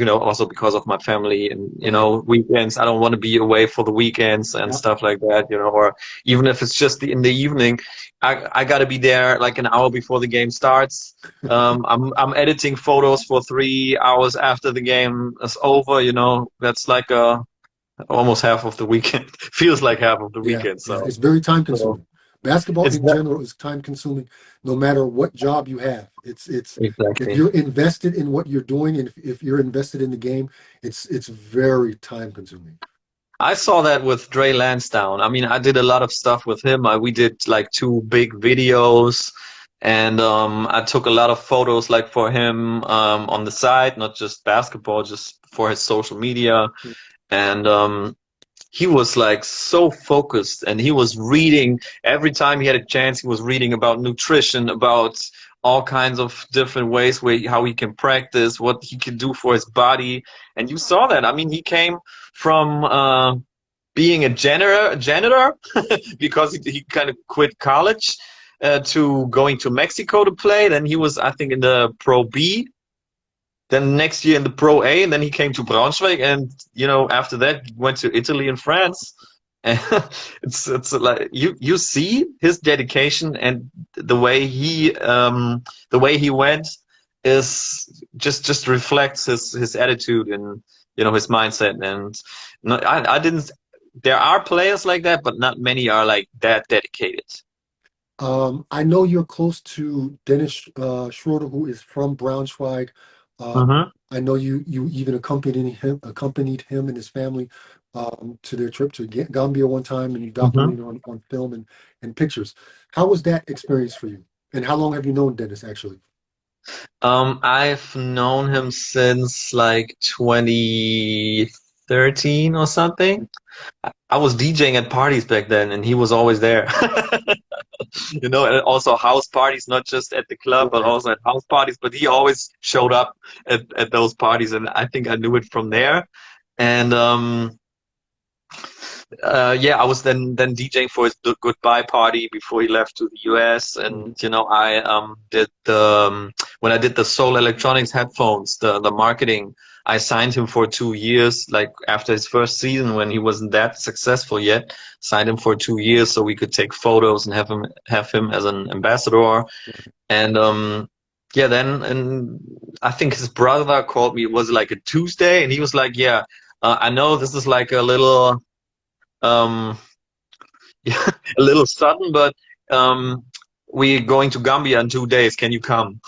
also because of my family and Right. weekends, I don't want to be away for the weekends and Yeah. stuff like that. Or even if it's just in the evening, I got to be there like an hour before the game starts. I'm editing photos for 3 hours after the game is over. That's like almost half of the weekend. Feels like half of the Yeah. weekend. Yeah. So, It's very time so consuming. Basketball it's in general is time consuming, no matter what job you have. It's if exactly. you're invested in what you're doing and if you're invested in the game, it's very time consuming. I saw that with Dre Lansdowne. I mean, I did a lot of stuff with him. We did like two big videos, and I took a lot of photos like for him on the side, not just basketball, just for his social media. And he was like so focused, and he was reading every time he had a chance. He was reading about nutrition, about all kinds of different ways how he can practice, what he can do for his body. And you saw that. I mean, he came from being a janitor because he kind of quit college to going to Mexico to play. Then he was, I think, in the Pro B. Then next year in the Pro A, and then he came to Braunschweig, and after that he went to Italy and France. And it's like you see his dedication and the way he went is just reflects his attitude and his mindset. And no, I didn't. There are players like that, but not many are like that dedicated. I know you're close to Dennis Schroeder, who is from Braunschweig. Hmm. I know you even accompanied him and his family to their trip to Gambia one time, and you Hmm. documented on film and pictures. How was that experience for you? And how long have you known Dennis actually? I've known him since like 2013. 13 or something. I was DJing at parties back then, and he was always there. You know, and also house parties, not just at the club, but Right. also at house parties. But he always showed up at those parties, and I think I knew it from there. And yeah, I was then DJing for his goodbye party before he left to the US. Mhm. And you know, I did the when I did the Soul Electronics headphones, the marketing. I signed him for 2 years, like after his first season when he wasn't that successful yet. Signed him for 2 years so we could take photos and have him as an ambassador. And yeah, then and I think his brother called me. It was like a Tuesday, and he was like, "Yeah, I know this is like a little." Um, yeah, a little sudden, but we're going to Gambia in 2 days. Can you come?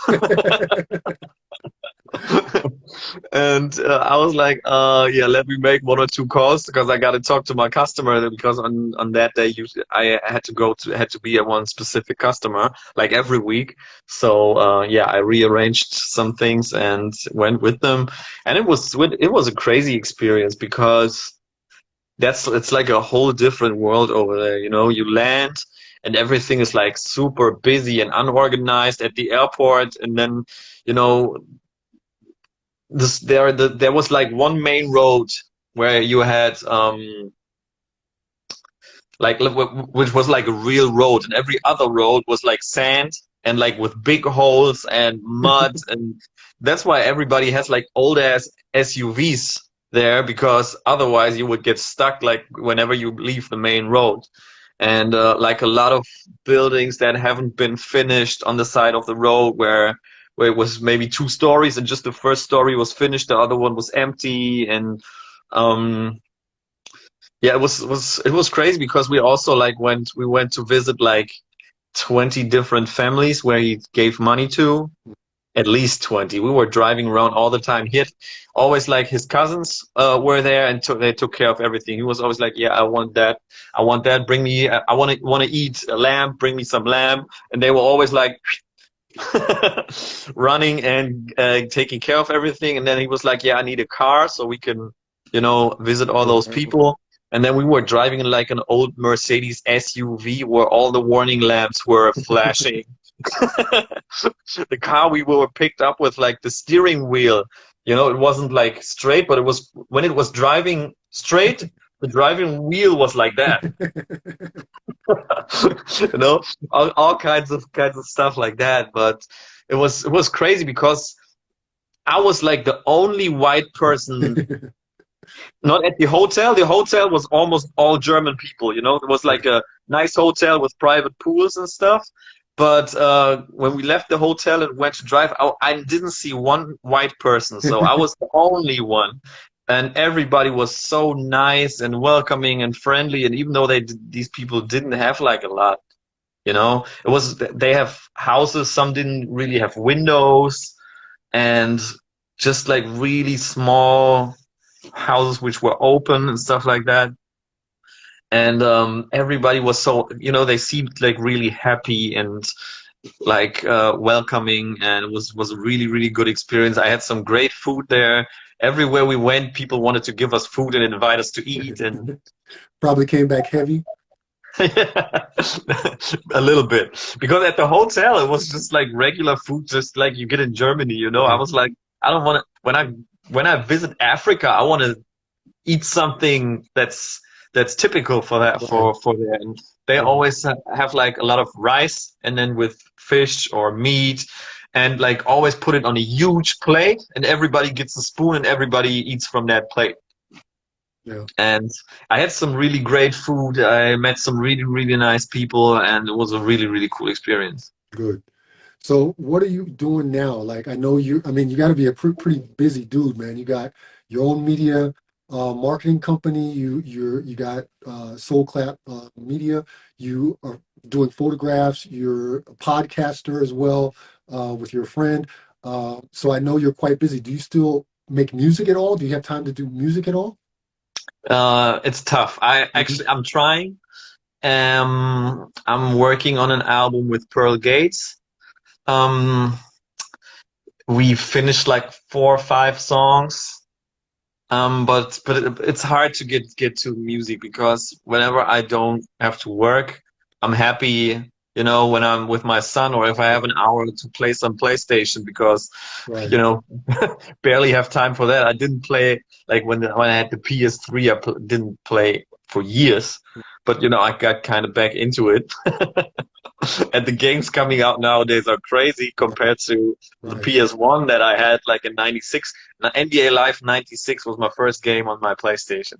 And I was like, yeah, let me make 1 or 2 calls because I got to talk to my customer because on that day I had to be at one specific customer like every week. So yeah, I rearranged some things and went with them, and it was a crazy experience because it's like a whole different world over there. You know, you land and everything is like super busy and unorganized at the airport, and then you know there was like one main road where you had like which was like a real road, and every other road was like sand and like with big holes and mud, and that's why everybody has like old ass SUVs there because otherwise you would get stuck like whenever you leave the main road. And like a lot of buildings that haven't been finished on the side of the road where it was maybe 2 stories and just the first story was finished, the other one was empty. And um yeah, it was crazy because we also like we went to visit like 20 different families where he gave money to, at least 20. We were driving around all the time. He had always like his cousins were there and they took care of everything. He was always like, yeah, I want that. I want that. Bring me, I want to eat a lamb. Bring me some lamb. And they were always like running and taking care of everything. And then he was like, yeah, I need a car so we can, you know, visit all those people. And then we were driving in like an old Mercedes SUV where all the warning lamps were flashing. The car we were picked up with, like the steering wheel, you know, it wasn't like straight, but it was when it was driving straight, the driving wheel was like that. You know, all kinds of stuff like that. But it was crazy because I was like the only white person not at the hotel. The hotel was almost all German people, you know. It was like a nice hotel with private pools and stuff. But when we left the hotel and went to drive, I didn't see one white person. So I was the only one. And everybody was so nice and welcoming and friendly. And even though these people didn't have like a lot, you know, they have houses. Some didn't really have windows, and just like really small houses which were open and stuff like that. And everybody was so, you know, they seemed like really happy and like welcoming, and it was a really good experience. I had some great food there. Everywhere we went, people wanted to give us food and invite us to eat. And Probably came back heavy. a little bit, because at the hotel it was just like regular food, just like you get in Germany, you know. I Right. was like, I don't want to, when I visit Africa, I want to eat something that's typical for that, Right. for there. And they Right. always have like a lot of rice and then with fish or meat, and like always put it on a huge plate, and everybody gets a spoon and everybody eats from that plate. Yeah. And I had some really great food. I met some really nice people, and it was a really cool experience. Good. So what are you doing now? Like I know I mean, you got to be a pretty busy dude, man. You got your own media marketing company. You got Soulclap Media. You are doing photographs. You're a podcaster as well with your friend. So I know you're quite busy. Do you still make music at all? Do you have time to do music at all? It's tough. Mhm. I'm trying. I'm working on an album with Pearl Gates. Um, we finished like 4 or 5 songs, But it's hard to get to music because whenever I don't have to work, I'm happy, you know, when I'm with my son or if I have an hour to play some PlayStation because, Right. you know, barely have time for that. I didn't play like when I had the PS3, didn't play for years, but you know, I got kind of back into it. And the games coming out nowadays are crazy Right. compared to the Right. PS1 that I had like in '96. Now, NBA Live '96 was my first game on my PlayStation.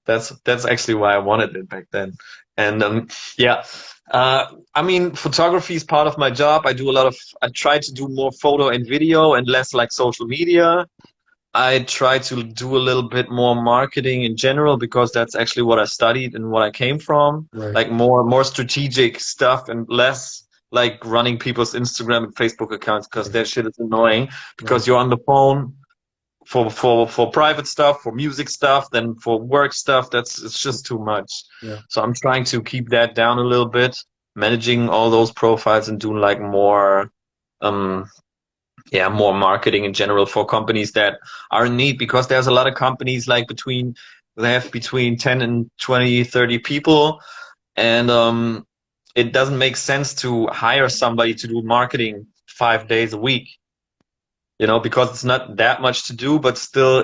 That's actually why I wanted it back then. And yeah, I mean, photography is part of my job. I try to do more photo and video and less like social media. I try to do a little bit more marketing in general because that's actually what I studied and what I came from. Right. Like more strategic stuff and less like running people's Instagram and Facebook accounts because Right. that shit is annoying Right. because you're on the phone for private stuff, for music stuff, then for work stuff, it's just too much. Yeah. So I'm trying to keep that down a little bit, managing all those profiles and doing like more um yeah, more marketing in general for companies that are in need because there's a lot of companies like they have between 10 and 20, 30 people and it doesn't make sense to hire somebody to do marketing 5 days a week, you know, because it's not that much to do, but still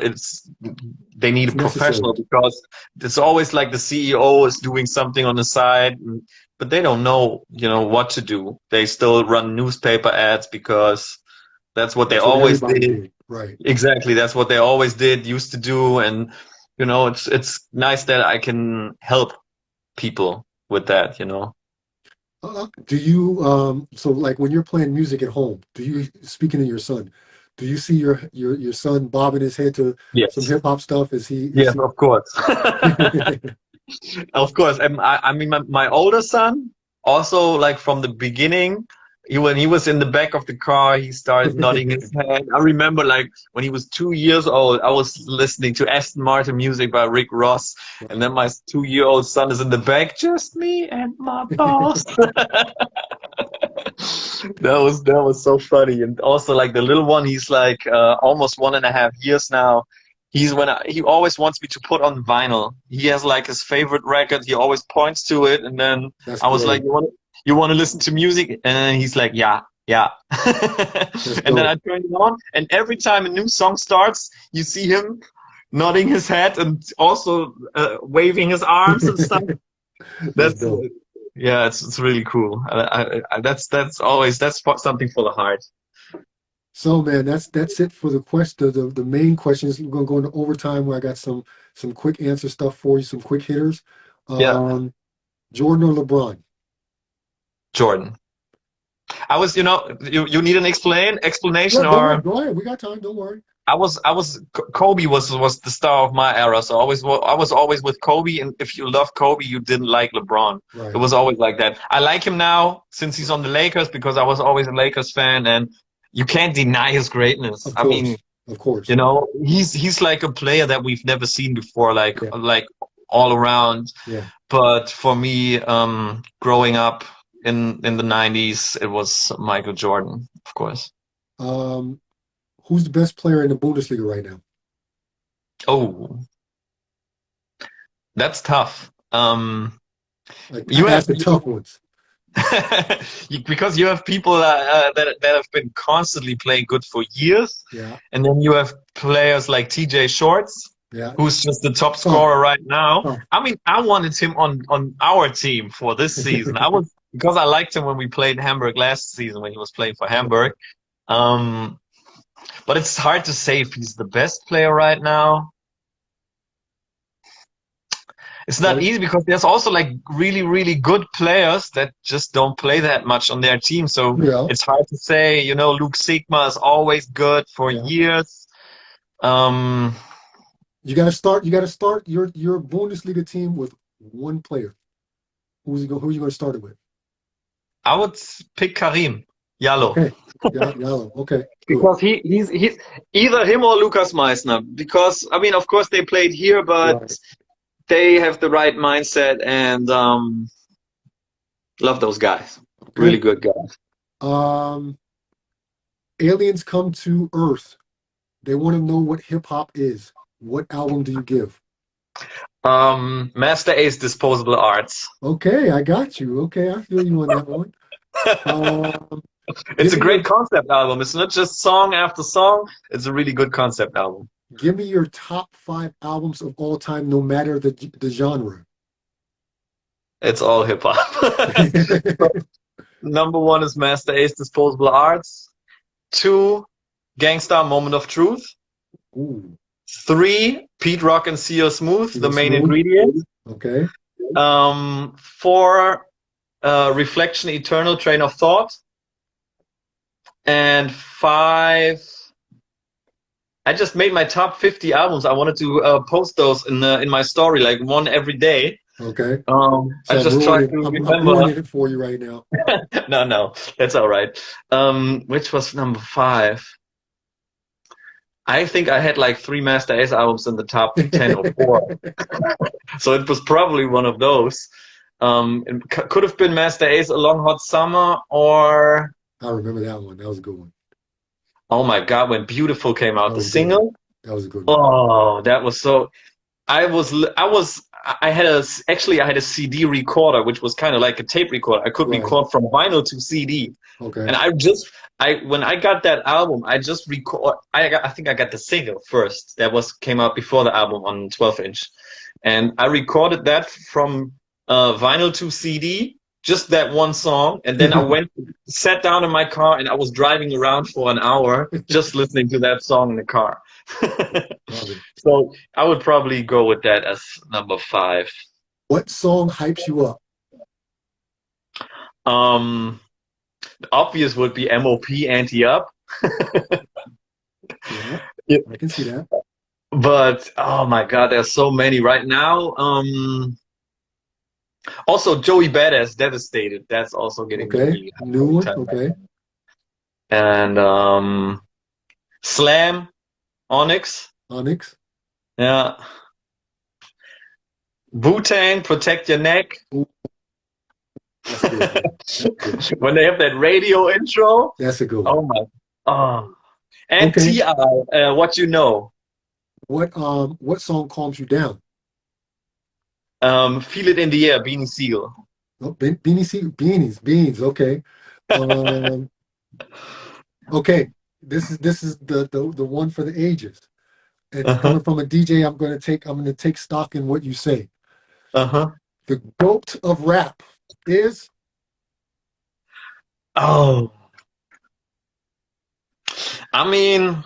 they need a It's necessary. professional because it's always like the CEO is doing something on the side, but they don't know, you know, what to do. They still run newspaper ads because that's what they That's what always everybody did. did. Right. Exactly, that's what they always did, used to do, and you know, it's nice that I can help people with that, you know. Do you so like when you're playing music at home, do you speaking to your son, do you see your son bobbing his head to some Yes, hip hop stuff? Is yes, he of course. Of course, and I mean, my older son also like from the beginning. When he was in the back of the car, he started nodding his head. I remember like when he was 2 years old, I was listening to Aston Martin music by Rick Ross, and Right. then my 2-year-old son is in the back, just me and my boss. That was so funny, and also like the little one, he's like almost 1.5 years now. He always wants me to put on vinyl. He has like his favorite record. He always points to it, and then That's I was like, great. "You want to listen to music?" And then he's like, "Yeah, yeah." That's And then dope. I turn it on, and every time a new song starts, you see him nodding his head and also waving his arms and stuff. That's That's dope. yeah, it's really cool. That's always something for the heart. So man, that's it for the the main questions. We're gonna go into overtime where I got some quick answer stuff for you, some quick hitters. Yeah, Um, Jordan or LeBron? Jordan. I was, you need an Yeah, explanation, go ahead, or go ahead. We got time. Don't worry. Kobe was the star of my era, so I was always with Kobe, and if you love Kobe, you didn't like LeBron. It Right. was always like that. I like him now since he's on the Lakers because I was always a Lakers fan, and you can't deny his greatness. Of I mean, course. Of course. you know, he's like a player that we've never seen before, Yeah. like all around. Yeah. But for me, growing up in the '90s, it was Michael Jordan, of course. Um, who's the best player in the Bundesliga right now? Oh, that's tough. Like I You have asked the tough ones. because you have people that have been constantly playing good for years, Yeah. and then you have players like TJ Shorts, Yeah. who's just the top Oh, scorer right now. oh. I mean, I wanted him on our team for this season. I was because I liked him when we played Hamburg last season when he was playing for Hamburg. Um, but it's hard to say if he's the best player right now. It's not Right. easy because there's also like really, really good players that just don't play that much on their team. So Yeah. it's hard to say, you know, Luke Sigma is always good for Yeah. years. Um, You gotta start your Bundesliga team with one player. Who are you gonna start it with? I would pick Karim Jallo Okay. Yeah, Yellow. Okay, good. because he's either him or Lucas Meissner. Because I mean, of course, they played here, but Right. they have the right mindset and love those guys. Really Okay. good guys. Um, aliens come to Earth. They want to know what hip hop is. What album do you give? Master Ace Disposable Arts. Okay, I got you. Okay, I feel you on that one. It's Give a me your great concept album. It's not just song after song. It's a really good concept album. give me your top 5 albums of all time, no matter the genre. It's all hip hop. Number one is Master Ace Disposable Arts. Two, Gangstar Moment of Truth. Ooh, Three, Pete Rock and CEO Smooth, the feel main smooth. ingredient. Okay. Four, Reflection Eternal Train of Thought. And five, I just made my top 50 albums. I wanted to post those in my story, like one every day. Okay. I So just tried to I'm remember. ruining it for you right now. No, that's all right. Which was number five? I think I had like 3 Master Ace albums in the top 10 or 4. So it was probably one of those. It could have been Master Ace A Long Hot Summer, or I remember that one. That was a good one. oh my God, when Beautiful came That out, the was a good one. single. That was a good one. Oh, that was so. I had a CD recorder, which was kind of like a tape recorder. I could Right. record from vinyl to CD. Okay. And when I got that album, I think I got the single first. That came out before the album on 12-inch. And I recorded that from vinyl to CD, just that one song. And then I sat down in my car, and I was driving around for an hour just listening to that song in the car. So I would probably go with that as number 5. What song hypes you up? The obvious would be MOP Anti Up. Yeah, I can see that. But oh my God, there's so many right now. Also Joey Badass Devastated. That's also getting Okay. New one. Okay. And Slam, Onyx. Onyx. Yeah. Wu-Tang, Protect Your Neck. Ooh. That's good. That's good. When they have that radio intro. That's a good one. Oh my. Oh. And Okay. T.I., What You Know. What song calms you down? Feel It in the Air, Beanie Siegel. Oh, beans. Okay. Okay. This is the one for the ages. And coming from a DJ, I'm gonna take stock in what you say. The GOAT of rap is. Oh. I mean,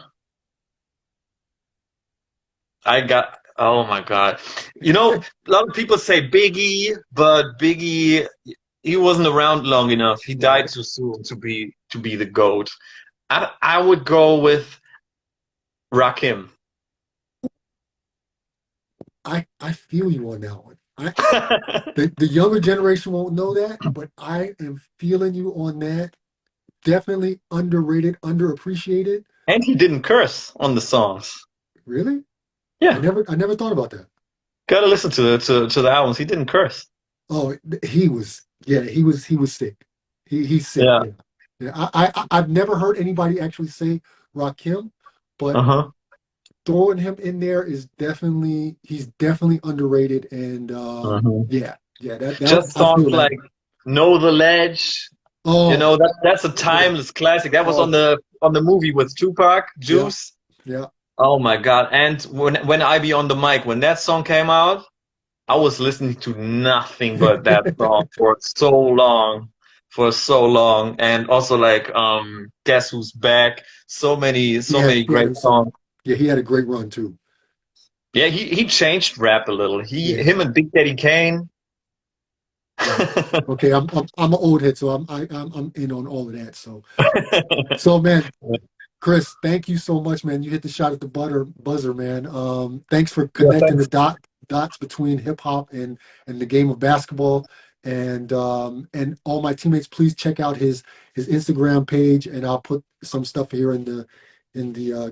oh my God. You know, a lot of people say Biggie, but Biggie, he wasn't around long enough. He died too soon to be the GOAT. I would go with Rakim. I feel you on that one. The younger generation won't know that, but I am feeling you on that. Definitely underrated, underappreciated. And he didn't curse on the songs. Really? Yeah. I never thought about that. Gotta listen to the albums. He didn't curse. Oh, he was sick. He's sick. Yeah. Yeah. I've never heard anybody actually say Rakim, but throwing him in there is he's definitely underrated. And yeah, that just songs like Know the Ledge. Oh, you know, that's a timeless classic. That was on the movie with Tupac, Juice. Yeah. Oh my God. And when I Be on the Mic, when that song came out, I was listening to nothing but that song for so long. And also like Guess Who's Back. So many great songs. Yeah, he had a great run too. Yeah, he changed rap a little. Him and Big Daddy Kane. Okay, I'm an old head, so I'm in on all of that. So man, Chris, thank you so much, man. You hit the shot at the buzzer, man. Thanks for connecting the dots between hip hop and the game of basketball. And all my teammates, please check out his Instagram page, and I'll put some stuff here in the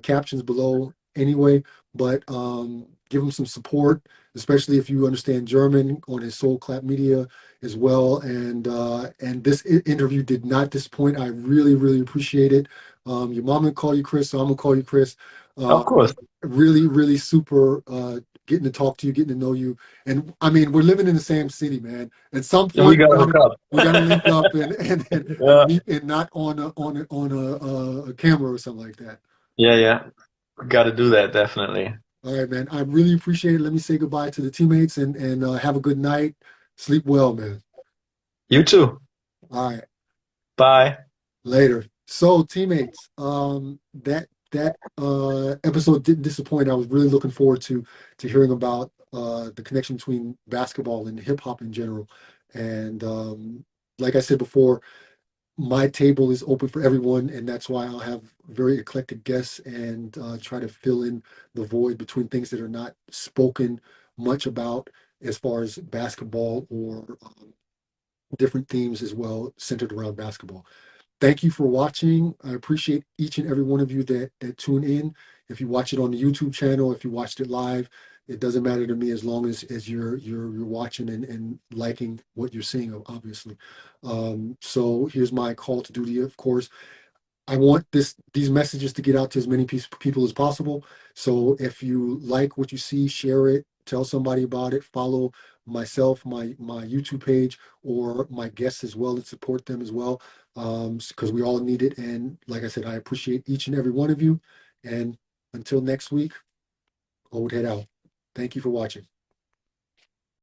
captions below anyway. But give him some support, especially if you understand German, on his Soulclap Media as well. And this interview did not disappoint. I really, really appreciate it. Your mom gonna call you Chris, so I'm gonna call you Chris. Of course. Really, really super getting to talk to you, getting to know you. And I mean, we're living in the same city, man. At some And we point, gotta hook up. we gotta link up and Yeah, meet, and not on a camera or something like that. yeah, yeah. We gotta do that, definitely. All right, man. I really appreciate it. Let me say goodbye to the teammates and have a good night. Sleep well, man. You too. All right. Bye. Later. So, teammates, that episode didn't disappoint. I was really looking forward to hearing about the connection between basketball and hip hop in general. And like I said before, my table is open for everyone, and that's why I'll have very eclectic guests and try to fill in the void between things that are not spoken much about as far as basketball or different themes as well centered around basketball. Thank you for watching. I appreciate each and every one of you that tune in. If you watch it on the YouTube channel, if you watched it live, it doesn't matter to me as long as you're watching and liking what you're seeing, obviously. So here's my call to duty, of course. I want these messages to get out to as many people as possible. So if you like what you see, share it, tell somebody about it, follow myself, my YouTube page, or my guests as well, and support them as well, because we all need it. And like I said, I appreciate each and every one of you. And until next week, old head out. Thank you for watching.